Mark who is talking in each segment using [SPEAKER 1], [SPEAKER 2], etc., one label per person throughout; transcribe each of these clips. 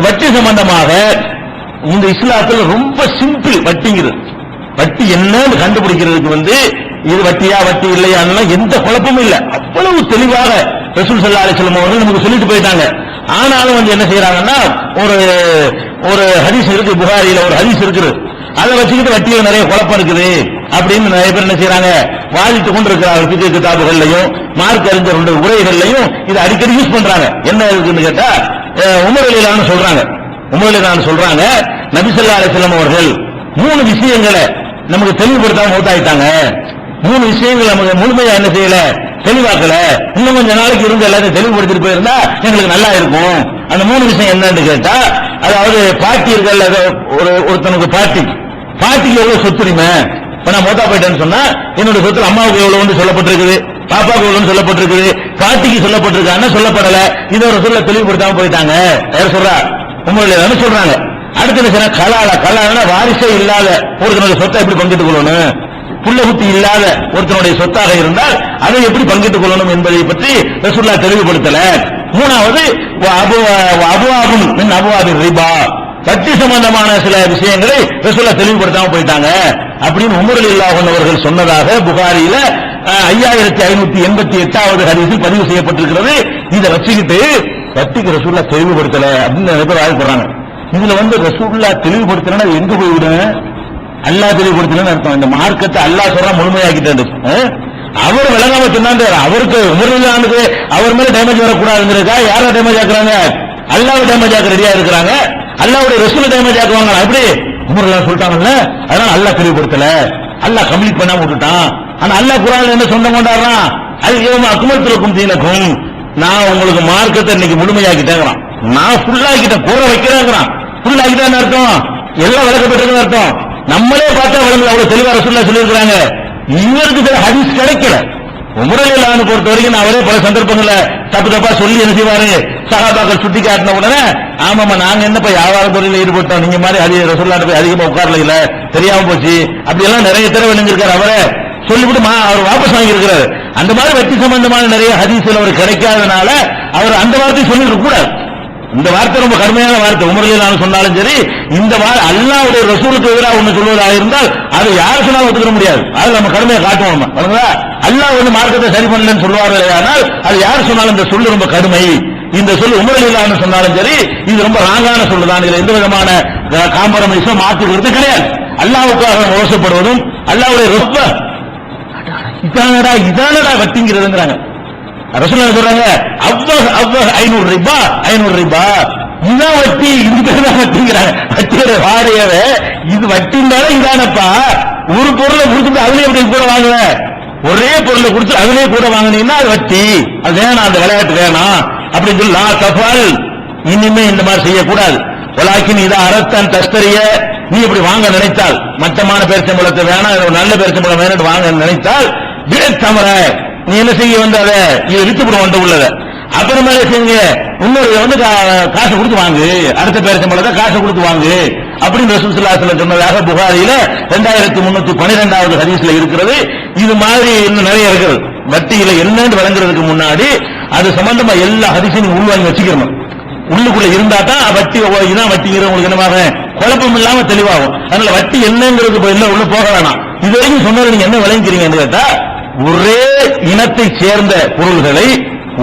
[SPEAKER 1] வட்டி சம்பந்தமாக இந்த இஸ்லாத்துல ரொம்ப சிம்பிள் வட்டிங்கிறது. வட்டி என்னன்னு கண்டுபிடிக்கிறதுக்கு இது வட்டியா வட்டி இல்லையா எந்த குழப்பமும் இல்ல. அவ்வளவு தெளிவாக ரசூல் ஸல்லல்லாஹு அலைஹி வஸல்லம் அவர்கள் நமக்கு சொல்லிட்டு போயிட்டாங்க. ஆனாலும் என்ன செய்யறாங்கன்னா, ஒரு ஹதீஸ் இருக்கு, புகாரியில ஒரு ஹதீஸ் இருக்குது, அதை வச்சுக்கிட்டு வட்டியில நிறைய குழப்பம் இருக்குது அப்படின்னு நிறைய பேர் என்ன செய்யறாங்க, வாதிட்டு கொண்டிருக்கிறார்கள். பிகே கிதாபுகள்லையும் மார்க் அறிஞர்களுடைய உரைகள்லையும் இதை அடிக்கடி யூஸ் பண்றாங்க. என்ன இருக்குன்னு கேட்டா, உமர் ரலியல்லாஹு சொல்றாங்க, நபி ஸல்லல்லாஹு அலைஹி வஸல்லம் அவர்கள் 3 விஷயங்களை நமக்கு தெளிவுபடுத்தாம மௌத்தாயிட்டாங்க. 3 விஷயங்களை நமக்கு முழுமையா என்ன செய்யல, தெளிவாக்கல. இன்னும் கொஞ்ச நாளைக்கு இருந்து எல்லாத்தையும் தெளிவுபடுத்திட்டு போயிருந்தா எங்களுக்கு நல்லா இருக்கும். அந்த 3 விஷயம் என்னன்னு கேட்டா, அதாவது பாட்டி இருக்கல, ஒருத்தனுக்கு பாட்டிக்கு எவ்வளவு சொத்துரிமை. இப்ப நான் மௌத்தா போயிட்டேன்னு சொன்னா என்னோட சொத்துல அம்மாவுக்கு எவ்வளவு சொல்லப்பட்டிருக்குது, பாப்பாவுக்கு எவ்வளவு சொல்லப்பட்டிருக்குது, பாட்டிக்கு சொல்லப்பட்டிருக்கான்னு சொல்லப்படல. இதை ஒரு சொல்ல தெளிவுபடுத்தாம போயிட்டாங்க. யார் சொல்றா? உமர் சொல்றாங்க. அடுத்து என்ன செய்யணும், கலாலனா வாரிசே இல்லாத ஒருத்தனுடைய சொத்தை எப்படி பங்கிட்டுக் கொள்ளணும், புள்ள குட்டி இல்லாத ஒருத்தனுடைய சொத்தாக இருந்தால் அதை எப்படி பங்கிட்டுக் கொள்ளணும் என்பதை பற்றி ரசூலுல்லாஹ் தெளிவுபடுத்தல. 3வது அபுவாபின் ரிபா, வட்டி சம்பந்தமான சில விஷயங்களை ரசூலுல்லாஹ் தெளிவுபடுத்தாம போயிட்டாங்க அப்படின்னு உமர் ரலியல்லாஹு அன்ஹு அவர்கள் சொன்னதாக புகாரியில 5588வது ஹதீஸில் பதிவு செய்யப்பட்டிருக்கிறது. இதை வச்சுக்கிட்டு வட்டிக்கு ரசூலுல்லாஹ் தெளிவுபடுத்தல அப்படின்னு நிறைய பேர் ஆய்வுறாங்க. இதுல ரசூலுல்லாஹ் தெளிவுபடுத்தலன்னா எங்க போய்விடும், அல்லாஹ் தெளிவுபடுத்தலன்னு அர்த்தம். இந்த மார்க்கத்தை அல்லாஹ் சொல்ற முழுமையாக்கிட்டாரு. அவர் விளங்காம சொன்னாரு, அவருக்கு உமர்லானுக்கு அவர் மேல டேமேஜ் வரக்கூடாதுங்கிறதுக்கா யாரா டேமேஜ் ஆக்குறாங்க, அல்லாஹ் டேமேஜ் ஆக்க ரெடியா இருக்கிறாங்க. அல்லாஹ்வுடைய ரசூல் டேமேஜ் ஆக்குவாங்க. அப்படி உமர்லாம் சொல்லிட்டாங்கல்ல, அதனால அல்லாஹ் தெளிவுபடுத்தல, அல்லாஹ் கம்ப்ளீட் பண்ணாம விட்டுட்டான். ஆனா அல்லாஹ் குர்ஆன்ல என்ன சொந்தம் கொண்டாடுறான், அல்-யௌம அக்மல்து லக்கும் தீனக்கும், நான் உங்களுக்கு மார்க்கத்தை இன்னைக்கு முழுமையாக்கிட்டேங்கிறான். நான் ஃபுல்லாக்கிட்டேன், கூற வைக்கிறேங்கிறான். ஃபுல்லாக்கிட்டேன்னு அர்த்தம் எல்லாம் விளக்கப்பட்டிருக்குன்னு அர்த்தம். நம்மளே பார்த்தா விளங்குது, அவ்வளவு தெளிவா ரசூலுல்லாஹ் சொல்லியிருக்கிறாங்க. இவருக்கு சில ஹதீஸ் கிடைக்கல. உமர் ரலியல்லாஹு பொறுத்த வரைக்கும் அவரே பல சந்தர்ப்பங்கள்ல தப்பா சொல்லி என்ன செய்வாரு, சஹாபாக்கள் சுட்டி காட்டின உடனே ஆமாமா நாங்க என்னப்பா வியாபார தொழில ஈடுபட்டோம், நீங்க மாதிரி ரசூலுல்லாஹ் போய் அதிகமா உட்கார்ல இல்ல, தெரியாம போச்சு அப்படி எல்லாம் நிறைய தடவை விளங்கிருக்காரு. அவரை சொல்லிவிட்டு அவர் வாபஸ் வாங்கி இருக்கிறாரு. அந்த மாதிரி வட்டி சம்பந்தமான நிறைய ஹதீஸ்ல அவர் கிடைக்காதனால அவர் அந்த வார்த்தை சொல்லிட்டு கூடாது. இந்த வார்த்தை ரொம்ப கடுமையான வார்த்தை. உமர் ரலியல்லாஹு சொன்னாலும் சரி, இந்த அல்லாஹ்வுடைய ரசூலுக்கு எதிராக ஒண்ணு சொல்வதாக இருந்தால் அது யார் சொன்னாலும் ஒத்துக்க முடியாது. அது நம்ம கடுமையை காட்டுவோம். அல்லாஹ் மார்க்கத்தை சரி பண்ணலன்னு சொல்லுவார்கள், ஆனால் அது யார் சொன்னாலும் இந்த சொல்லு ரொம்ப கடுமை. இந்த சொல்லு உமர் ரலியல்லாஹு சொன்னாலும் சரி, இது ரொம்ப ராங்கான சொல்லுதான். இதுல எந்த விதமான காம்பரமைஸும் மாற்றுகிறது கிடையாது. அல்லாஹ்வுக்காக மோசப்படுவதும் அல்லாஹ்வுடைய ரொம்ப இதானடா வட்டிங்கிறதுங்கிறாங்க. ரசூலுல்லாஹ் சொல்றாங்க, அவ்வஹ் 500 ரிபா இதான் வட்டி, இதுதான் வட்டிங்கிறாங்க. வட்டியோட வாடையவே இது வட்டினால இதானப்பா. ஒரு பொருளை கொடுத்துட்டு அதுலயே எப்படி கூட வாங்குவ, ஒரே பொருளை கொடுத்து அதுலயே கூட வாங்கினீங்கன்னா அது வட்டி. அது வேணாம், அந்த விளையாட்டு வேணாம் அப்படின்னு சொல்லி லா தஃபால், இனிமே இந்த மாதிரி செய்யக்கூடாது. வலாக்கின் இதை அரத்தான் தஸ்தரிய, நீ இப்படி வாங்க நினைத்தால், மட்டமான பேரிச்சம்பழத்தை வேணாம், நல்ல பேரிச்சம்பழம் வேணும் வாங்க நினைத்தால் தமர நீ என்ன செய்ய அதை இதை வித்துப்படும் வந்து உள்ளத. அப்புறமே செய்யுங்க, இன்னொரு காசை கொடுத்து வாங்கு, அடுத்த பேரிச்சம்பழத்தை காசை கொடுத்து வாங்கு அப்படின்னு ரசூல் ஸல்லல்லாஹு அலைஹி வஸல்லம் சொன்னதாக புகாரியில 2312வது ஹதீஸ்ல இருக்கிறது. இது மாதிரி இன்னும் நிறைய இருக்கிறது. வட்டியில என்னன்னு விளங்குறதுக்கு முன்னாடி அது சம்பந்தமா எல்லா ஹதீஸையும் உள்வாங்கி வச்சுக்கணும். உள்ளுக்குள்ள இருந்தா தான் வட்டி இதான் வட்டிங்கிற உங்களுக்கு என்னவாக குழப்பம் இல்லாம தெளிவாகும். அதனால வட்டி என்னங்கிறது உள்ள போக வேணாம். இது வரைக்கும் சொன்னது நீங்க என்ன விளங்கிறீங்கன்னு கேட்டா, ஒரே இனத்தை சேர்ந்த பொருள்களை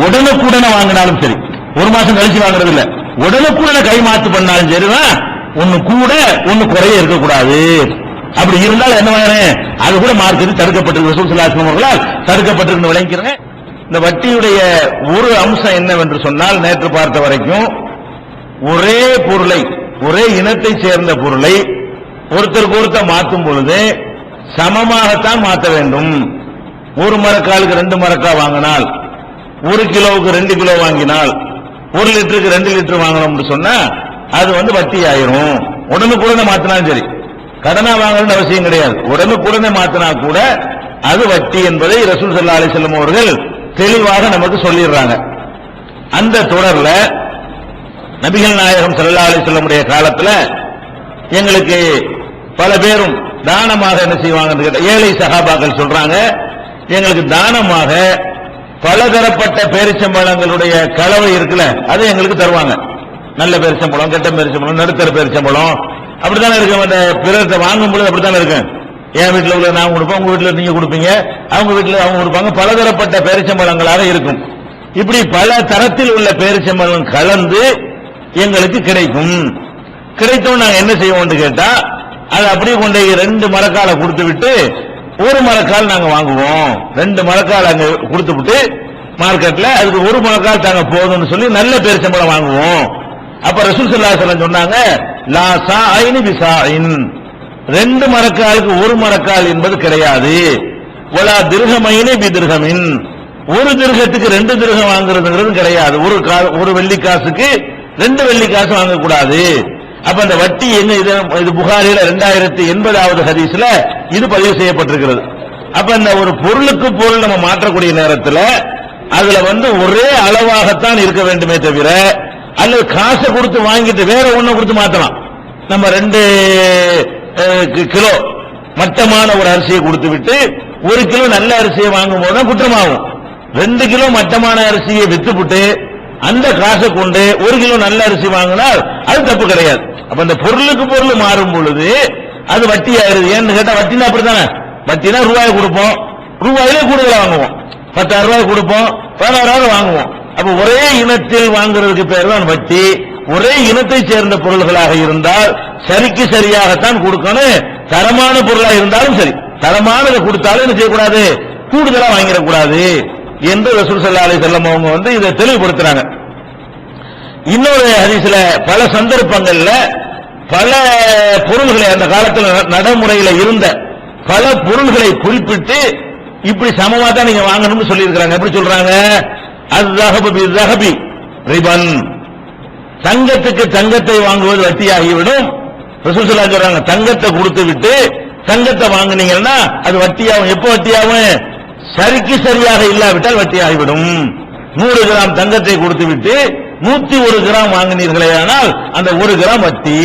[SPEAKER 1] உடனுக்குடனே வாங்கினாலும் சரி, ஒரு மாசம் கழிச்சு வாங்குறது இல்ல, உடனுக்குடனே கைமாத்து பண்ணாலும் சரிதான், ஒண்ணு கூட ஒண்ணு குறைய இருக்கக்கூடாது. அப்படி இருந்தால் என்ன அது கூட மார்க்கெட் தடுக்கப்பட்டிருக்கு, ரசூல் ஸல்லல்லாஹு அலைஹி வஸல்லம் அவர்களால் தடுக்கப்பட்டிருக்கு விளங்கிறேன். இந்த வட்டியுடைய ஒரு அம்சம் என்னவென்று சொன்னால், நேற்று பார்த்த வரைக்கும் ஒரே பொருளை, ஒரே இனத்தை சேர்ந்த பொருளை ஒருத்தருக்கு ஒருத்தர் மாற்றும் பொழுது சமமாகத்தான் மாற்ற வேண்டும். ஒரு மரக்காலுக்கு 2 மரக்கா வாங்கினால், 1 கிலோவுக்கு 2 கிலோ வாங்கினால், 1 லிட்டருக்கு 2 லிட்டர் வாங்கணும்னு சொன்னா அது வட்டி ஆயிரும். உடனுக்குடனே மாத்தினாலும் சரி, கடனா வாங்கணும்னு அவசியம் கிடையாது. உடனுக்குடனே மாத்தினா கூட அது வட்டி என்பதை ரசூல் ஸல்லல்லாஹு அலைஹி வஸல்லம் அவர்கள் தெளிவாக நமக்கு சொல்லிடுறாங்க. அந்த தொடர்ல நபிகள் நாயகம் ஸல்லல்லாஹு அலைஹி வஸல்லம் உடைய காலத்துல எங்களுக்கு பல பேரும் தானமாக என்ன செய்வாங்கன்னு கேட்ட ஏழை சஹாபாக்கள் சொல்றாங்க, எங்களுக்கு தானமாக பலதரப்பட்ட பேரிச்சம்பழங்களுடைய கலவை இருக்குல்ல, அதை எங்களுக்கு தருவாங்க. நல்ல பேரிச்சம்பழம், கெட்ட பேரிச்சம்பழம், நடுத்தர பேரிச்சம்பழம், அப்படித்தானே இருக்கு. பிறர்கிட்ட வாங்கும் பொழுது அப்படித்தானே இருக்கு. என் வீட்டில் உள்ள நான் கொடுப்பேன், உங்க வீட்டில் நீங்க கொடுப்பீங்க, அவங்க வீட்டில் அவங்க கொடுப்பாங்க. பலதரப்பட்ட பேரிச்சம்பழங்களாக இருக்கும். இப்படி பல தரத்தில் உள்ள பேரிச்சம்பழம் கலந்து எங்களுக்கு கிடைக்கும். கிடைத்தோம் நாங்க என்ன செய்வோம்னு கேட்டா, அது அப்படியே கொண்டு 2 மரக்காலை கொடுத்து விட்டு 1 மரக்கால் நாங்க வாங்குவோம். 2 மரக்கால் அங்க கொடுத்து விட்டு மார்க்கெட்ல அதுக்கு 1 மரக்கால் தாங்க போதும்னு சொல்லி நல்ல பேரிச்சம்பழம் வாங்குவோம். அப்ப ரசூல் ஸல்லல்லாஹு அலைஹி வஸல்லம் சொன்னாங்க, லா சாயின் பிசாயின், 2 மரக்காலுக்கு 1 மரக்கால் என்பது கிடையாது. வலா திர்ஹமைனி பிதிர்ஹமின், 1 திர்ஹத்துக்கு 2 திர்ஹம் வாங்குறதுங்கிறது கிடையாது. ஒரு வெள்ளி காசுக்கு 2 வெள்ளி காசு வாங்கக்கூடாது. அப்ப அந்த வட்டி என்ன, இது புகாரில 2080வது ஹதீஸ்ல இது பதிவு செய்யப்பட்டிருக்கிறது. அப்ப இந்த ஒரு பொருளுக்கு பொருள் நம்ம மாற்றக்கூடிய நேரத்தில் அதுல ஒரே அளவாகத்தான் இருக்க வேண்டுமே தவிர, அல்லது காசை கொடுத்து வாங்கிட்டு வேற ஒண்ணு கொடுத்து மாத்தலாம். நம்ம 2 கிலோ மட்டமான ஒரு அரிசியை கொடுத்து விட்டு 1 கிலோ நல்ல அரிசியை வாங்கும் போது தான் குற்றமாகும். 2 கிலோ மட்டமான அரிசியை வித்துவிட்டு அந்த காசை கொண்டு 1 கிலோ நல்ல அரிசி வாங்கினால் அது தப்பு கிடையாது. அப்ப அந்த பொருளுக்கு பொருள் மாறும் பொழுது அது வட்டி ஆயிருது. ஏன்னு கேட்டா வட்டினா அப்படித்தானே, வட்டினா ரூபாய் கொடுப்போம், ரூபாயிலே கூடுதலா வாங்குவோம். 10,000 ரூபாய் கொடுப்போம், 16,000 வாங்குவோம். அப்ப ஒரே இனத்தில் வாங்குறதுக்கு பேர் தான் வட்டி. ஒரே இனத்தை சேர்ந்த பொருள்களாக இருந்தால் சரிக்கு சரியாகத்தான் கொடுக்கணும். தரமான பொருளாக இருந்தாலும் சரி, தரமானதை கொடுத்தாலும் என்ன செய்யக்கூடாது, கூடுதலா வாங்கிடக்கூடாது என்று ரசூல் ஸல்லல்லாஹு அலைஹி வஸல்லம் அவங்க இதை தெளிவுபடுத்துறாங்க. இன்னொரு ஹதீஸ்ல பல சந்தர்ப்பங்கள்ல பல பொருள்களை அந்த காலத்தில் நடைமுறையில இருந்த பல பொருள்களை குறிப்பிட்டு இப்படி சமமா தான் நீங்க வாங்கணும்னு சொல்லி இருக்காங்க. எப்படி சொல்றாங்க, அஸ்ஸஹபி ரிபன், தங்கத்துக்கு தங்கத்தை வாங்குவது வட்டியாகிவிடும். ரசூல் ஸல்லல்லாஹு அலைஹி சொல்றாங்க, தங்கத்தை கொடுத்து விட்டு தங்கத்தை வாங்குனீங்கன்னா அது வட்டியாகும். எப்ப வட்டியாகும், சரிக்கு சரியாக இல்லாவிட்டால் வட்டியாகிவிடும். 100 கிராம் தங்கத்தை கொடுத்து விட்டு 101 கிராம் வாங்கினீர்களே ஆனால் அந்த 1 கிராம் வட்டி.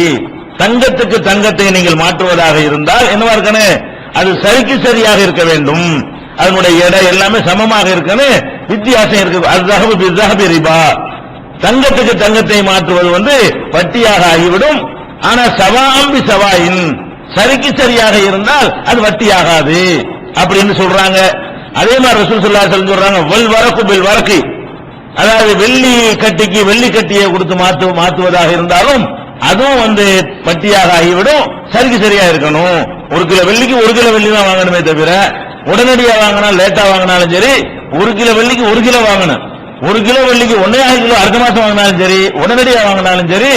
[SPEAKER 1] தங்கத்துக்கு தங்கத்தை நீங்கள் மாற்றுவதாக இருந்தால் என்னவா இருக்கணும், அது சரிக்கு சரியாக இருக்க வேண்டும். அதனுடைய எடை எல்லாமே சமமாக இருக்கணும், வித்தியாசம் இருக்கு. அஸ்ஸஹபி ரிபா, தங்கத்துக்கு தங்கத்தை மாற்றுவது வட்டியாக ஆகிவிடும். ஆனா சவாம்பி சவாயின், சரிக்கு சரியாக இருந்தால் அது வட்டியாகாது அப்படின்னு சொல்றாங்க. அதே மாதிரி ரசூல் ஸல்லல்லாஹு அலைஹி வஸல்லம் சொல்றாங்க, வல் வரகு பில் வரகி, அதாவது வெள்ளி கட்டிக்கு வெள்ளி கட்டியை கொடுத்து மாற்றுவதாக இருந்தாலும் அதுவும் வட்டியாக ஆகிவிடும். சரிக்கு சரியா இருக்கணும். 1 கிலோ வெள்ளிக்கு 1 கிலோ வெள்ளி தான் வாங்கணுமே தவிர உடனடியா வாங்கினா லேட்டா வாங்கினாலும் சரி 1 கிலோ வெள்ளிக்கு 1 கிலோ வாங்கணும். 1 கிலோ வெள்ளிக்கு 1.5 கிலோ அடுத்த மாசம் வாங்கினாலும் சரி, உடனடியா வாங்கினாலும் சரி,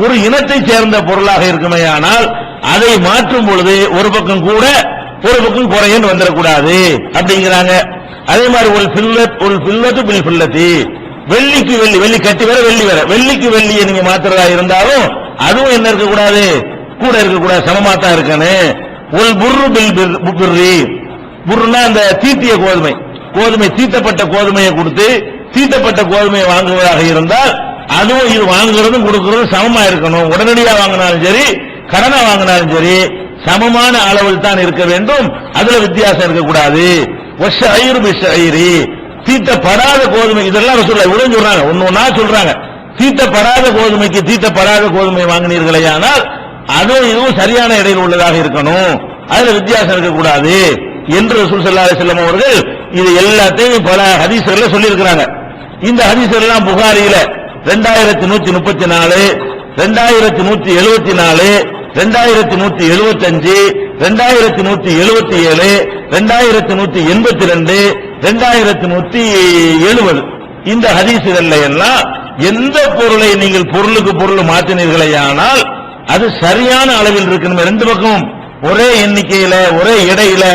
[SPEAKER 1] ஒரு இனத்தை சேர்ந்த பொருளாக இருக்குமே. ஆனால் அதை மாற்றும் பொழுது ஒரு பக்கம் கூட ஒரு பக்கம் குறையன்னு வந்துடக்கூடாது அப்படிங்கிறாங்க. அதே மாதிரி ஒரு ஃபில்லத்து பில் ஃபில்லத்தி, வெள்ளிக்கு வெள்ளி, வெள்ளி கட்டி வேற வெள்ளி வேற, வெள்ளிக்கு வெள்ளியை நீங்க மாத்துறதா இருந்தாலும் அதுவும் என்ன இருக்கக்கூடாது, கூட இருக்கக்கூடாது, சமமா தான் இருக்கணும். ஒரு புர்ரு பில் புர்ரி, புர்ருனா அந்த தீட்டிய கோதுமை தீட்டப்பட்ட கோதுமையை கொடுத்து தீட்டப்பட்ட கோதுமையை வாங்குவதாக இருந்தால் அதுவும் இது வாங்குறதும் கொடுக்கறதும் சமமா இருக்கணும். உடனடியாக வாங்கினாலும் சரி, கடனை வாங்கினாலும் சரி, சமமான அளவில் தான் இருக்க வேண்டும். அதுல வித்தியாசம் இருக்கக்கூடாது. தீட்டப்படாத கோதுமை, இதெல்லாம் ரசூலுல்லாஹ் இவ்வளவு சொல்றாங்க, ஒன்னொன்னா சொல்றாங்க. தீட்டப்படாத கோதுமைக்கு தீட்டப்படாத கோதுமை வாங்கினீர்களே ஆனால் அதுவும் இதுவும் சரியான இடையில் உள்ளதாக இருக்கணும், அதுல வித்தியாசம் இருக்கக்கூடாது என்று ரசூல் ஸல்லல்லாஹு அலைஹி வஸல்லம் அவர்கள் இது எல்லாத்தையும் பல ஹதீஸ்கள்ல சொல்லி இருக்கிறாங்க. இந்த ஹதீஸ்கள் எல்லாம் புகாரியில 2134, 2174, 2175, 2177, 2182, 2170 இந்த ஹதீஸ்கள்ல எல்லாம் எந்த பொருளை நீங்கள் பொருளுக்கு பொருள் மாற்றினீர்களே ஆனால் அது சரியான அளவில் இருக்கணும். 2 பக்கமும் ஒரே எண்ணிக்கையில, ஒரே எடையில,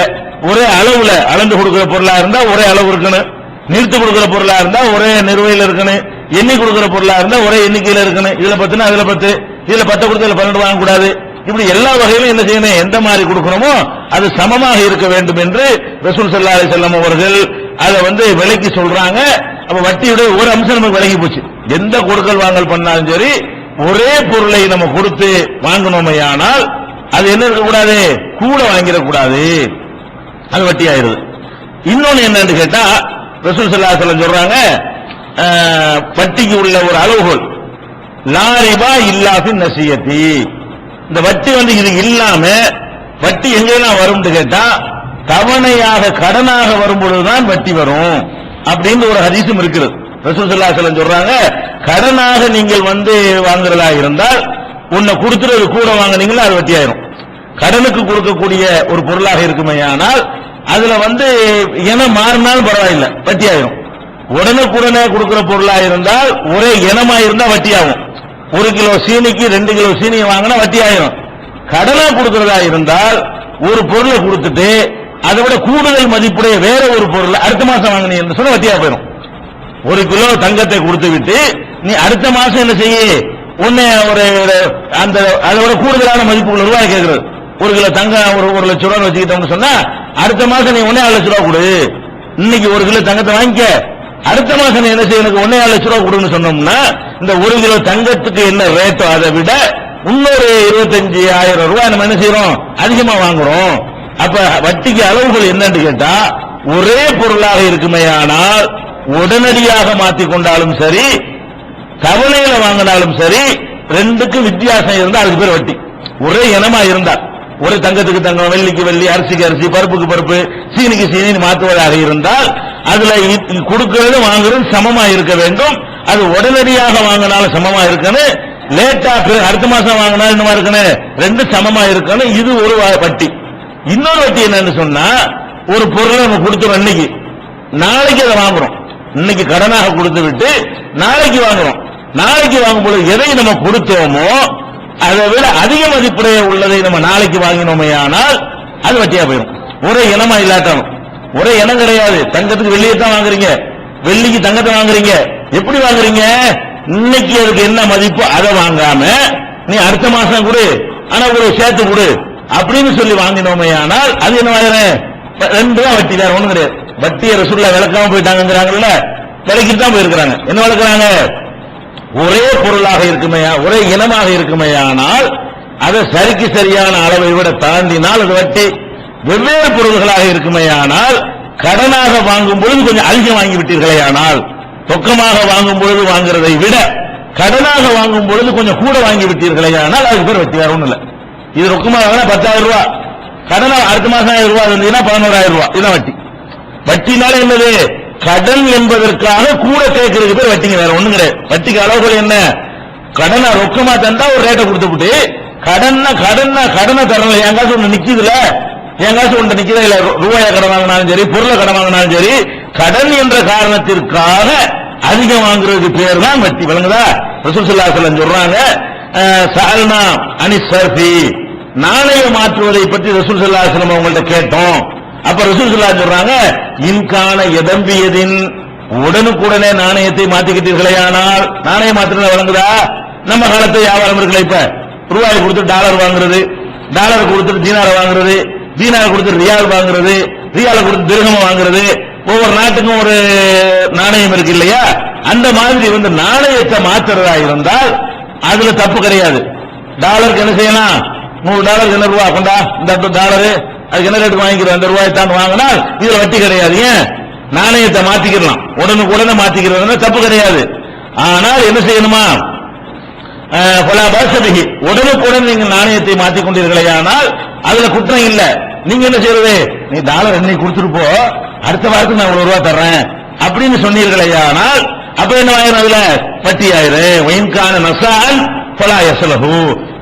[SPEAKER 1] ஒரே அளவுல அளந்து கொடுக்கிற பொருளா இருந்தா ஒரே அளவு இருக்கணும். நிறுத்து கொடுக்கிற பொருளா இருந்தா ஒரே நிறுவையில் இருக்கணும். எண்ணி கொடுக்கிற பொருளா இருந்தா ஒரே எண்ணிக்கையில இருக்கணும். இதுல 10னா அதுல 10, இதுல 10 கொடுத்து இதுல 12 வாங்க கூடாது. இப்படி எல்லா வகையிலும் என்ன செய்யணும், எந்த மாதிரி கொடுக்கணுமோ அது சமமாக இருக்க வேண்டும் என்று ரசூல் ஸல்லல்லாஹு அலைஹி வஸல்லம் அவர்கள் அதை விலைக்கு சொல்றாங்க. அப்ப வட்டியுடைய ஒரு அம்சம் நமக்கு விலகி போச்சு. எந்த கொடுக்கல் வாங்கல் பண்ணாலும் சரி, ஒரே பொருளை நம்ம கொடுத்து வாங்கணுமையானால் அது என்ன இருக்கக்கூடாது, கூட வாங்கிடக்கூடாது, அது வட்டி ஆயிருது. இன்னொன்னு என்னன்னு கேட்டா ரசூல் ஸல்லல்லாஹு அலைஹி வஸல்லம் சொல்றாங்க, வட்டிக்கு உள்ள ஒரு அளவுகோல், லா ரிபா இல்லா ஃபி நசியத்தி. இந்த வட்டி வந்து இது இல்லாம வட்டி எங்கெல்லாம் வரும்னு கேட்டா தவணையாக கடனாக வரும்பொழுதுதான் வட்டி வரும் அப்படின்னு ஒரு ஹதீஸும் இருக்குது. ரசூல் ஸல்லல்லாஹு அலைஹி வஸல்லம் சொல்றாங்க, கடனாக நீங்கள் வந்து வாங்குறதா இருந்தால் உன்னை கொடுத்துறது கூட வாங்குனீங்களா அது வட்டி ஆயிரும். கடனுக்கு கொடுக்கக்கூடிய ஒரு பொருளாக இருக்குமே ஆனால் அதுல வந்து இனம் மாறினாலும் பரவாயில்லை வட்டி ஆயிரும். உடனுக்குடனே கொடுக்கிற பொருளா இருந்தால் ஒரே இனமா இருந்தா வட்டி ஆகும். 1 கிலோ சீனிக்கு 2 கிலோ சீனி வாங்கினா வட்டி ஆயிரும். கடனா கொடுக்கிறதா இருந்தால் ஒரு பொருளை கொடுத்துட்டு அதை விட கூடுதல் மதிப்புடைய வேற ஒரு பொருள் அடுத்த மாசம் வாங்கினீங்க சொன்னா வட்டியா போயிடும். 1 கிலோ தங்கத்தை கொடுத்து விட்டு நீ அடுத்த மாசம் என்ன செய்ய உன்னை ஒரு அந்த அதை விட கூடுதலான மதிப்பு ரூபாய் கேட்கிறது. 1 கிலோ தங்கம் ஒரு லட்சம் ரூபாய் வச்சுக்கிட்டோம்னு சொன்னா அடுத்த மாசம் நீ 1.5 லட்சம் ரூபாய் கொடு. இன்னைக்கு 1 கிலோ தங்கத்தை வாங்கிக்க, அடுத்த மாசம் நீ என்ன செய்ய எனக்கு 1.5 லட்சம் ரூபாய் கொடுன்னு சொன்னோம்னா இந்த 1 கிலோ தங்கத்துக்கு என்ன ரேட்டோ அதை விட இன்னொரு 25,000 ரூபாய் நம்ம என்ன செய்யறோம் அதிகமா வாங்குறோம். அப்ப வட்டிக்கு அளவுகள் என்னன்னு கேட்டா ஒரே பொருளாக இருக்குமே ஆனால் உடனடியாக மாற்றிக் கொண்டாலும் சரி தவணையில வாங்கினாலும் சரி ரெண்டுக்கும் வித்தியாசம் இருந்தா அதுக்கு பேர் வட்டி. ஒரே இனமா இருந்தால் ஒரு தங்கத்துக்கு தங்கம், வெள்ளிக்கு வெள்ளி, அரிசிக்கு அரிசி, பருப்புக்கு பருப்பு, சீனிக்கு சீனி மாற்றுவதாக இருந்தால் அதுல கொடுக்கிறது வாங்குறது சமமா இருக்க வேண்டும். அது உடனடியாக வாங்கினாலும் சமமா இருக்கணும், லேட்டா அடுத்த மாசம் வாங்கினாலும் இந்த மாதிரி இருக்கணும், ரெண்டு சமமா இருக்கணும். இது ஒரு வட்டி. இன்னொரு வட்டி என்னன்னு சொன்னா ஒரு பொருளை நம்ம கொடுத்துறோம், இன்னைக்கு நாளைக்கு அதை வாங்குறோம். இன்னைக்கு கடனாக கொடுத்து விட்டு நாளைக்கு வாங்குறோம். நாளைக்கு வாங்கும்போது எதை நம்ம கொடுத்தோமோ அதை விட அதிக மதிப்புடைய உள்ளதை நம்ம நாளைக்கு வாங்கினோமே ஆனால் அது வட்டியா போயிடும். ஒரே இனமா இல்லாட்டாலும் ஒரே இனம் கிடையாது. தங்கத்துக்கு வெள்ளியை தான் வாங்குறீங்க, வெள்ளிக்கு தங்கத்தை வாங்குறீங்க. எப்படி வாங்குறீங்க? இன்னைக்கு அதுக்கு என்ன மதிப்பு அதை வாங்காம நீ அடுத்த மாசம் கொடு, ஆனா ஒரு சேர்த்து கொடு அப்படின்னு சொல்லி வாங்கினோமே ஆனால் அது என்ன வாங்குறேன்? ரெண்டு தான் வட்டி, வேற ஒண்ணும் கிடையாது. வட்டியை ரசூலுல்லாஹ் விளக்காம போயிட்டாங்கிறாங்கல்ல, விளக்கிட்டு தான் போயிருக்கிறாங்க. என்ன விளக்குறாங்க? ஒரே பொருளாக இருக்குமே, ஒரே இனமாக இருக்குமே ஆனால் அதை சரிக்கு சரியான அளவை விட தாண்டினால் அது வட்டி. வெவ்வேறு பொருள்களாக இருக்குமே ஆனால் கடனாக வாங்கும் பொழுது கொஞ்சம் அதிகம் வாங்கி விட்டீர்களே ஆனால், ரொக்கமாக வாங்கும் பொழுது வாங்குறதை விட கடனாக வாங்கும் பொழுது கொஞ்சம் கூட வாங்கி விட்டீர்களே ஆனால் அதுக்கு பேர் வட்டி. வேற ஒண்ணும் இல்ல. இது ரொக்கமாக வாங்கினா 10,000 ரூபாய், கடனா அடுத்த மாசம் 1000 ரூபாய் இருந்ததுன்னா 11,000 ரூபாய். இதுதான் வட்டி. வட்டினால என்னது? கடன் என்பதற்காக கூட கேட்கறதுக்கு பேர் வட்டிங்க, வேற ஒண்ணும் கிடையாது. வட்டிக்கு அளவுகள் என்ன? கடனை ரொக்கமா தந்தா ஒரு ரேட்டை கொடுத்துட்டு கடனை தரல, என் காசு ஒண்ணு நிக்குதுல, என் காசு ஒன்று நிக்குதா இல்ல, ரூபாயை கடன் வாங்கினாலும் சரி பொருளை கடன் வாங்கினாலும் சரி கடன் என்ற காரணத்திற்காக அதிகம் வாங்குறதுக்கு பேர் தான் வட்டி. விளங்குதா? ரசூல் ஸல்லல்லாஹு அலைஹி வஸல்லம் சொல்றாங்க, சஅல்னா அனிஸ் ஸர்ஃபி, நாணயம் மாற்றுவதை பற்றி ரசூல் ஸல்லல்லாஹு அலைஹி வஸல்லம் அவங்கள்ட்ட கேட்டோம். அப்ப ரசூல் ஸல்லல்லாஹு அலைஹி சொல்றாங்க, இன்கான எதம்பியதின், உடனுக்குடனே நாணயத்தை மாத்திக்கிட்டீர்களே ஆனால், நாணயம் மாத்திரம் வழங்குதா? நம்ம காலத்து வியாபாரம் இருக்குல்ல, இப்ப ரூபாய் கொடுத்து டாலர் வாங்குறது, டாலர் கொடுத்துட்டு தீனாரை வாங்குறது, தீனாரை கொடுத்து ரியால் வாங்குறது, ரியாலை கொடுத்து திர்ஹம் வாங்குறது, ஒவ்வொரு நாட்டுக்கும் ஒரு நாணயம் இருக்கு இல்லையா? அந்த மாதிரி வந்து நாணயத்தை மாத்துறதா இருந்தால் அதுல தப்பு கிடையாது. டாலருக்கு என்ன செய்யலாம்? $100 என்ன ரூபா கொண்டா, இந்த டாலரு அதுக்கு என்ன ரேட்டு வாங்கிக்கிறோம், அந்த ரூபாய் தான் வாங்கினால் இதுல வட்டி கிடையாது. ஏன்? நாணயத்தை மாத்திக்கலாம், உடனுக்குடனே மாத்திக்கிறது தப்பு கிடையாது. ஆனால் என்ன செய்யணுமா? உடனுக்குடன் நீங்க நாணயத்தை மாற்றிக் கொண்டீர்களே ஆனால் அதுல குற்றம் இல்ல. நீங்க என்ன செய்யறது? நீ டாலர் என்னைக்கு கொடுத்துட்டு போ, அடுத்த வாரத்துக்கு நான் $1 தர்றேன் அப்படின்னு சொன்னீர்களே ஆனால் அப்ப என்ன ஆயிரும்? அதுல வட்டி ஆயிரும். வயின்கான நசால் பலா யஸ்லஹு,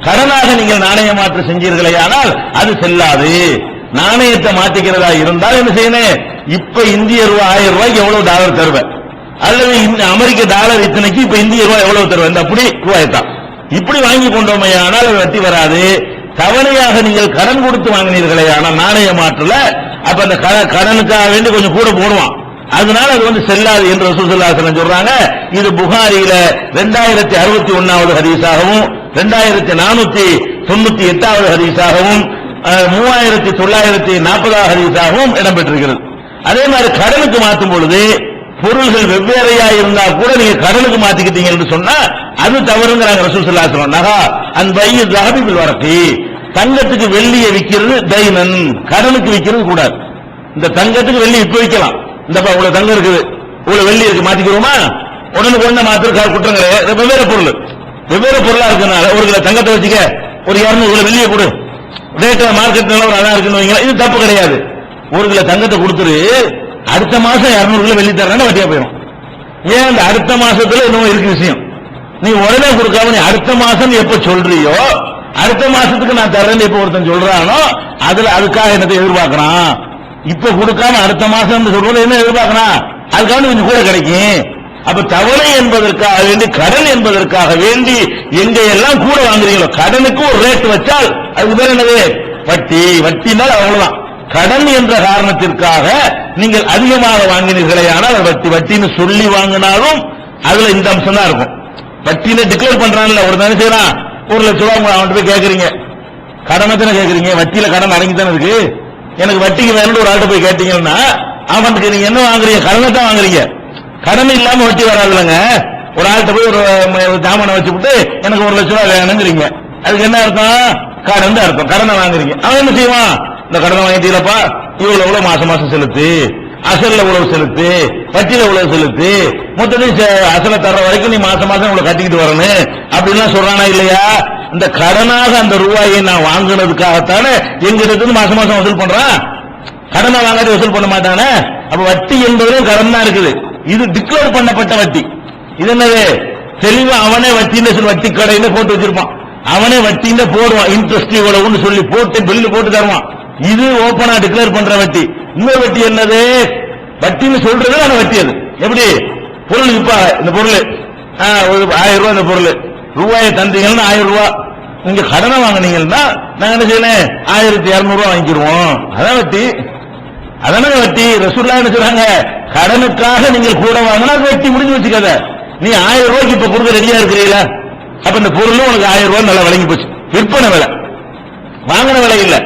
[SPEAKER 1] கடனாக நீங்கள் நாணய மாற்று செஞ்சீர்களே ஆனால் அது செல்லாது. நாணயத்தை மாத்திக்கிறதா இருந்தால் என்ன செய்யணும்? இப்ப இந்திய ரூபாய் 1000 ரூபாய்க்கு எவ்வளவு டாலர் தருவேன், அல்லது அமெரிக்க டாலர் இத்தனைக்கு இப்ப இந்திய ரூபாய் எவ்வளவு தருவேன், அப்படி ரூபாய்தான் இப்படி வாங்கி கொண்டோமே ஆனால் அது வட்டி வராது. தவணையாக நீங்கள் கடன் கொடுத்து வாங்கினீர்களே ஆனால் நாணய மாற்றல, அப்ப அந்த கடனுக்காக வேண்டி கொஞ்சம் கூட போடுவான், அதனால அது வந்து செல்லாது என்று ரசூல் ஸல்லல்லாஹு அலைஹி வஸல்லம் சொல்றாங்க. இது புகாரியில 2061வது ஹதீஸாகவும் 2498வது ஹதீஸாகவும் 3940வது ஹதீஸாகவும் இடம்பெற்றிருக்கிறது. அதே மாதிரி கடனுக்கு மாற்றும் பொழுது பொருள்கள் வெவ்வேறையா இருந்தா கூட நீங்க கடனுக்கு மாத்திக்கிட்டீங்க என்று சொன்னா அது தவறுங்கிறாங்க ரசூல் ஸல்லல்லாஹு அலைஹி வஸல்லம். நகா அன் பையு ذهب بالورقي, தங்கத்துக்கு வெள்ளியை விக்கிறது தைனன், கடனுக்கு விக்கிறது கூடாது. இந்த தங்கத்துக்கு வெள்ளி இப்ப விக்கலாம், இந்த இவ்வளவு தங்கம் இருக்குது, இவ்வளவு வெள்ளி இருக்கு, மாத்திக்கிறோமா? உடனுக்கு உடனே மாத்திருக்காரு குற்றம் கிடையாது. வெவ்வேறு பொருள் வெவ்வேறு பொருளா இருக்கனால ஒரு கிலோ தங்கத்தை வச்சுக்க, ஒரு 200 கிலோ வெள்ளியை கொடு, ரேட் மார்க்கெட் நிலவரம் அதான் இருக்குன்னு வைங்களா, இது தப்பு கிடையாது. ஒரு கிலோ தங்கத்தை கொடுத்துரு, அடுத்த மாசம் 200 கிலோ வெள்ளி தரேன்னு வட்டியா போயிடும். ஏன் அந்த அடுத்த மாசத்துல இன்னும் இருக்கு விஷயம். நீ உடனே கொடுக்காம நீ அடுத்த மாசம் எப்ப சொல்றியோ, அடுத்த மாசத்துக்கு நான் தரேன்னு எப்ப ஒருத்தன் சொல்றானோ அதுக்காக என்னத்தை எதிர்பார்க்கறான். இப்ப கொடுக்காம அடுத்த மாசம் சொல்றது என்ன எதிர்பார்க்கறான், அதுக்காக கொஞ்சம் கூட கிடைக்கும். அப்ப தவணை என்பதற்காக வேண்டி, கடன் என்பதற்காக வேண்டி எங்க எல்லாம் கூட வாங்குறீங்களோ, கடனுக்கு ஒரு ரேட் வச்சால் அதுக்கு பேர் என்னது, வட்டி. வட்டினால் அவ்வளவுதான். கடன் என்ற காரணத்திற்காக நீங்கள் அதிகமாக வாங்கினீர்களே ஆனால் வட்டி. வட்டின்னு சொல்லி வாங்கினாலும் அதுல இந்த அம்சம் தான் இருக்கும். வட்டின்னு டிக்ளேர் பண்றான்ல ஒரு தானே செய்யறான். 1 லட்சம் ரூபாய் அவன்கிட்ட போய் கேட்கறீங்க, கடனை தானே கேட்கறீங்க, வட்டியில கடன் அடங்கி தானே இருக்கு. எனக்கு வட்டிக்கு வேணும் ஒரு ஆள்கிட்ட போய் கேட்டீங்கன்னா அவனுக்கு நீங்க என்ன வாங்குறீங்க, கடனை தான் வாங்குறீங்க. கடன் இல்லாம வட்டி வராதுலங்க. ஒரு ஆள்கிட்ட போய் ஒரு ஜாமானை வச்சுக்கிட்டு எனக்கு 1 லட்சம் ரூபாய் வேணுங்கிறீங்க, அதுக்கு என்ன அர்த்தம், கடன் தான் அர்த்தம். கடனை வாங்குறீங்க. அவன் என்ன செய்வான், இந்த கடனை வாங்கிட்டீங்களப்பா, இவ்வளவு மாசம் மாசம் செலுத்து, அசல்ல இவ்வளவு செலுத்து, வட்டியில இவ்வளவு செலுத்து, மொத்தத்தையும் அசலை தர்ற வரைக்கும் நீ மாசம் மாசம் இவ்வளவு கட்டிக்கிட்டு வரணும் அப்படின்லாம் சொல்றானா இல்லையா. இந்த கடனாக அந்த ரூபாயை நான் வாங்கினதுக்காகத்தானே எங்கிட்ட மாசம் மாசம் வசூல் பண்றான். கடனை வாங்காத வசூல் பண்ண மாட்டானே. அப்ப வட்டி என்பதும் கடன் தான் இருக்குது. இது டிக்ளேர் பண்ணப்பட்ட வட்டி. இது என்னது, தெளிவா அவனே வட்டின்னு வட்டி கடையில போட்டு வச்சிருப்பான், அவனே வட்டின்னு போடுவான், இன்ட்ரெஸ்ட் இவ்வளவுன்னு சொல்லி போட்டு பில்லு போட்டு தருவான். இது ஓபனா டிக்ளேர் பண்ற வட்டி. இன்னொரு வட்டி என்னது, வட்டின்னு சொல்றது அந்த வட்டி. அது எப்படி, பொருள் இப்ப இந்த பொருள் 1000 ரூபாய், இந்த பொருள் ரூபாயை தந்தீங்கன்னா 1000 ரூபாய், நீங்க கடனை வாங்கினீங்கன்னா நாங்க என்ன செய்யணும், 1200 ரூபாய் வாங்கிடுவோம். அதான் வட்டி. அதான வட்டி. ரசூலுல்லாஹ் என்ன சொல்றாங்க, கடனுக்காக நீங்கள் கூட வாங்கினா வட்டி முடிஞ்சு வச்சுக்காத. நீ 1000 ரூபாய்க்கு இப்ப கொடுக்க ரெடியா இருக்கிறீங்களா, அப்ப இந்த பொருளும் உனக்கு 1000 ரூபாய் நல்லா வழங்கி போச்சு. விற்பனை விலை, வாங்கின விலை இல்ல.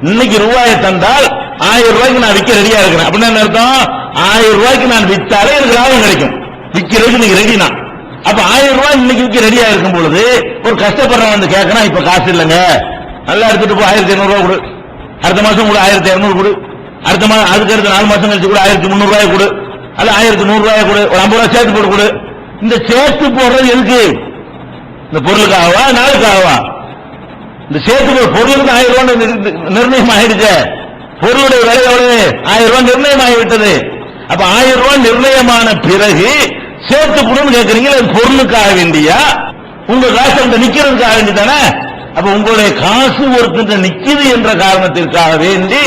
[SPEAKER 1] இன்னைக்கு ரூபாயை தந்தால் 1000 ரூபாய்க்கு நான் விற்க ரெடியா இருக்கிறேன் அப்படின்னு என்ன அர்த்தம், 1000 ரூபாய்க்கு நான் வித்தாலே எனக்கு லாபம் கிடைக்கும், விற்கிறதுக்கு நீங்க ரெடினா. அப்ப 1000 ரூபாய் இன்னைக்கு விற்க ரெடியா இருக்கும் பொழுது ஒரு கஷ்டப்படுறவன் வந்து கேட்கணும், இப்ப காசு இல்லைங்க, நல்லா எடுத்துட்டு போய் 1500 ரூபாய் கொடு, அடுத்த மாசம் கூட 1200 கொடு, அடுத்த மாசம் அதுக்கு அடுத்த 4 மாசம் கழிச்சு கூட 1300 ரூபாய் கொடு, அல்ல 1100 ரூபாய் கொடு, ஒரு 50 ரூபாய் சேர்த்து போட்டு கொடு. இந்த சேர்த்து போடுறது எதுக்கு, இந்த பொருளுக்காகவா நாளுக்காகவா? இந்த சேர்த்து பொருளுக்கு 1000 ரூபாய் நிர்ணயம் ஆயிடுச்சு. பொருளுடைய விலை எவ்வளவு, 1000 ரூபாய் நிர்ணயம் ஆகிவிட்டது. அப்ப 1000 ரூபாய் நிர்ணயமான பிறகு சேர்த்து கொடுன்னு கேட்கறீங்க, பொருளுக்காக வேண்டியா உங்க காசு அங்க நிக்கிறதுக்காக வேண்டி தானே. அப்ப உங்களுடைய காசு ஒருத்தர் நிக்குது என்ற காரணத்திற்காக வேண்டி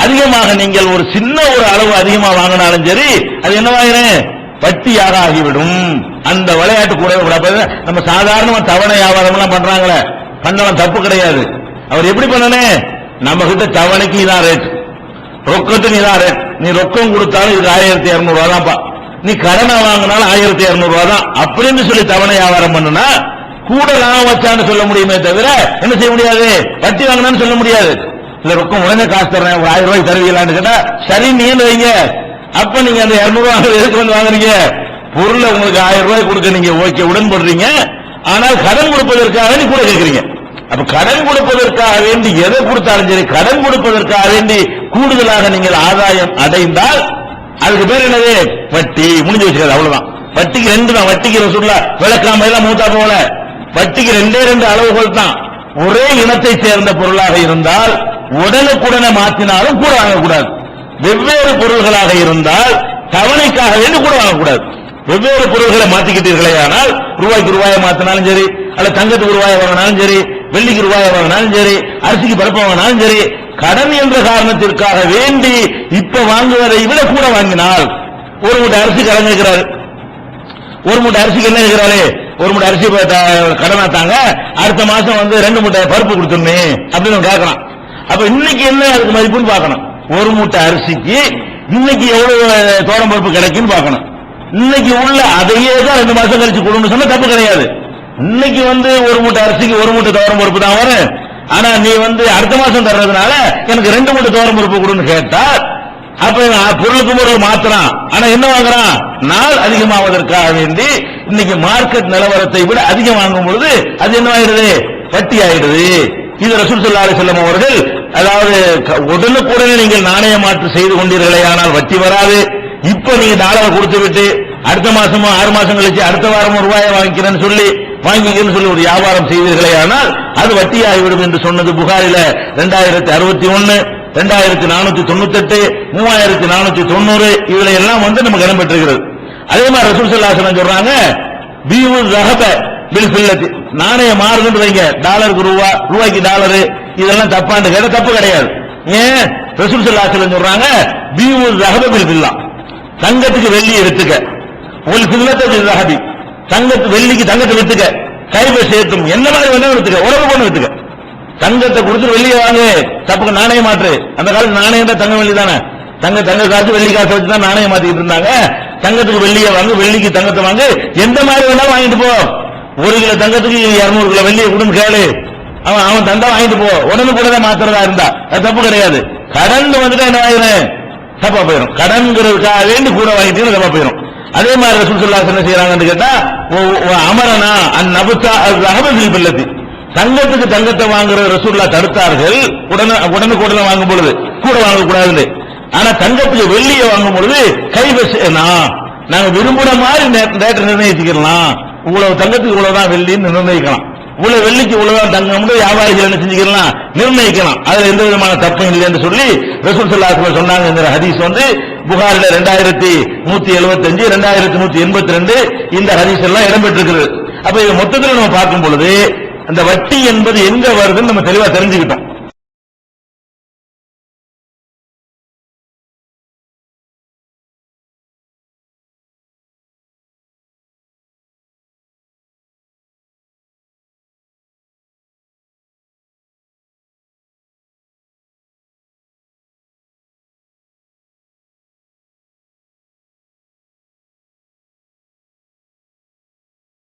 [SPEAKER 1] அதிகமாக நீங்கள் ஒரு சின்ன ஒரு அளவு அதிகமா வாங்கினாலும் சரி, அது என்னவாகிறேன், வட்டியாக ஆகிவிடும். அந்த விளையாட்டு கூட நம்ம சாதாரண தவணை வியாபாரம் எல்லாம் பண்றாங்களே, பண்ணலாம், தப்பு கிடையாது. அவர் எப்படி பண்ணனே, நம்ம கிட்ட தவணைக்கு இதான் ரேட், ரொக்கத்துக்கு இதான் ரேட். நீ ரொக்கம் கொடுத்தாலும் இது 1200 ரூபாய் தான்ப்பா, நீ கடனை வாங்கினாலும் 1200 ரூபாய் தான் அப்படின்னு சொல்லி தவணை வியாபாரம் பண்ணுனா கூட லாபம் வச்சான்னு சொல்ல முடியுமே தவிர என்ன செய்ய முடியாது, வட்டி வாங்கினான்னு சொல்ல முடியாது. இல்ல ரொக்கம் உடனே காசு தர்றேன், ஒரு 1000 ரூபாய்க்கு தருவீங்களான்னு கேட்டா சரி நீங்க வைங்க. அப்ப நீங்க அந்த 200 ரூபாய் எதுக்கு வந்து வாங்குறீங்க, பொருளை உங்களுக்கு 1000 ரூபாய் கொடுக்க நீங்க ஓகே உடன்படுறீங்க, ஆனால் கடன் கொடுப்பதற்காக வேண்டி கூட கேட்கறீங்க. அப்ப கடன் கொடுப்பதற்காக வேண்டி எதை கொடுத்தாலும் சரி, கடன் கொடுப்பதற்காக வேண்டி கூடுதலாக நீங்கள் ஆதாயம் அடைந்தால் அதுக்கு பேர் என்னது, வட்டி. முடிஞ்சு வச்சுக்காது, அவ்வளவுதான். வட்டிக்கு 2 தான். வட்டிக்கு ரசூலுல்லாஹ் விளக்காம எல்லாம் மூத்தா போல, வட்டிக்கு 2 அளவுகள் தான். ஒரே இனத்தை சேர்ந்த பொருளாக இருந்தால் உடனுக்குடனே மாற்றினாலும் கூட வாங்கக்கூடாது. வெவ்வேறு பொருள்களாக இருந்தால் தவணைக்காக வேண்டி கூட வாங்கக்கூடாது. வெவ்வேறு பொருள்களை மாத்திக்கிட்டீர்களே ஆனால் ரூபாய்க்கு ரூபாயை மாத்தினாலும் சரி, அல்ல தங்கத்துக்கு ரூபாயை வாங்கினாலும் சரி, வெள்ளிக்கு ரூபாயை வாங்கினாலும் சரி, அரிசிக்கு பருப்பு வாங்கினாலும் சரி, கடன் என்ற காரணத்திற்காக வேண்டி இப்ப வாங்குவதை விட கூட வாங்கினால், ஒரு மூட்டை அரிசி கடன் கேட்கிறாரு, ஒரு மூட்டை அரிசிக்கு என்ன கேட்கிறாரு, ஒரு மூட்டை அரிசி கடனா தாங்க, அடுத்த மாசம் 2 மூட்டை பருப்பு கொடுத்துருமே அப்படின்னு கேட்கலாம். அப்ப இன்னைக்கு என்ன அதுக்கு மதிப்புன்னு பார்க்கணும். ஒரு மூட்டை அரிசிக்கு இன்னைக்கு எவ்வளவு தோரம் பருப்பு கிடைக்குன்னு பார்க்கணும். இன்னைக்கு உள்ள அதையே தான் 2 மாசம் கழிச்சு கொடுன்னு சொன்னா தப்பு கிடையாது. இன்னைக்கு ஒரு மூட்டை அரிசிக்கு 1 மூட்டை தோரம் பருப்பு தான் வரும். ஆனா நீ அடுத்த மாசம் தர்றதுனால எனக்கு 2 மூட்டை தோரம் பருப்பு கொடுன்னு கேட்டா அப்ப பொருளுக்கு பொருள் மாத்திரான். ஆனா என்ன வாங்குறான், நாள் அதிகமாவதற்காக வேண்டி இன்னைக்கு மார்க்கெட் நிலவரத்தை விட அதிகம் வாங்கும் பொழுது அது என்ன ஆயிடுது, வட்டி ஆயிடுது. இது ரசூல் ஸல்லல்லாஹு அலைஹி வஸல்லம் அவர்கள், அதாவது உடனுக்குடனே நீங்கள் நாணய மாற்று செய்து கொண்டீர்களே ஆனால் வட்டி வராது. இப்ப நீங்க டாலரை கொடுத்து விட்டு அடுத்த மாசமோ 6 மாசம் கழிச்சு அடுத்த வாரமும் ரூபாயை வாங்கிக்கிறேன்னு சொல்லி வாங்கிக்கன்னு சொல்லி ஒரு வியாபாரம் செய்வீர்களே ஆனால் அது வட்டியாகிவிடும் என்று சொன்னது புகாரில 2061, 2498, 3490 இதுல எல்லாம் நமக்கு இடம் பெற்றிருக்கிறது. அதே மாதிரி ரசூல் ஸல்லல்லாஹு அலைஹி வஸல்லம் சொல்றாங்க, பீவு ஸஹப பில் ஃபில்லத்தி, நாணயம் மாறுதுன்னு வைங்க, டாலருக்கு ரூபா, ரூபாய்க்கு டாலரு, இதெல்லாம் தப்பான்னு கேட்டா தப்பு கிடையாது. ஏன் ரசூல் ஸல்லல்லாஹு அலைஹி வஸல்லம் சொல்றாங்க, பீவு ஸஹப பில் ஃபில்லா, தங்கத்துக்கு வெள்ளி எடுத்துக்க, ஒரு ஃபில்லத்தை பில் ஸஹபி, தங்கத்துக்கு வெள்ளிக்கு தங்கத்தை வித்துக்க, கைப சேர்த்தும் என்ன மாதிரி வேணாலும் வித்துக்க, உறவு பண்ண வித்துக்க. தங்கத்தை கொடுத்து வெள்ளியை வாங்கு, தப்புக்கு நாணயம் மாற்று. அந்த காலத்து நாணயம் தான் தங்க வெள்ளி தானே, தங்க காசு வெள்ளி காசு வச்சு தான் நாணயம் மாத்திட்டு இருந்தாங்க. தங்கத்துக்கு வெள்ளியை வாங்கு, வெள்ளிக்கு தங்கத்தை வாங்கு, எந்த மாதிரி வேணாலும் வாங்கிட்டு போ. 1 கிலோ தங்கத்துக்கு 200 கிலோ வெள்ளியை கொடுன்னு கேளு, அவன் தந்தா வாங்கிட்டு போ. உடனே கூட மாத்துறதா இருந்தா அது தப்பு கிடையாது. கடன் வந்துட்டா என்ன ஆயிரும், தப்பா போயிடும். கடன்கிறதுக்காக வேண்டி கூட வாங்கிட்டு தப்பா போயிடும். அதே மாதிரி ரசூல் ஸல்லல்லாஹு அலைஹி வஸல்லம் என்ன செய்யறாங்கன்னு கேட்டா, அமரனா அந்நபுத்தா அஹ்பில் பில்லதி, தங்கத்துக்கு தங்கத்தை வாங்குற ரசூலுல்லாஹ் தடுத்தார்கள். உடனே வாங்கும் பொழுது கூட வாங்கக்கூடாது. ஆனா தங்கத்துக்கு வெள்ளியை வாங்கும் பொழுது கைவசனா நாங்க விரும்புற மாதிரி ரேட் நிர்ணயிச்சுக்கலாம். இவ்வளவு தங்கத்துக்கு இவ்வளவுதான் வெள்ளின்னு நிர்ணயிக்கலாம், இவ்வளவு வெள்ளிக்கு இவ்வளவுதான் தங்கம் வியாபாரிகள் என்ன செஞ்சுக்கலாம், நிர்ணயிக்கலாம். அதுல எந்த விதமான தப்பும் இல்லை என்று சொல்லி ரசூல் ஸல்லல்லாஹு அலைஹி வஸல்லம் சொன்னாங்க. இந்த ஹதீஸ் புகாரில 2175, 2182 இந்த ஹதீஸ் எல்லாம் இடம்பெற்றிருக்கிறது. அப்ப இது மொத்தத்தில் நம்ம பார்க்கும் பொழுது அந்த வட்டி என்பது எங்க வருதுன்னு நம்ம தெளிவா தெரிஞ்சுக்கிட்டோம்.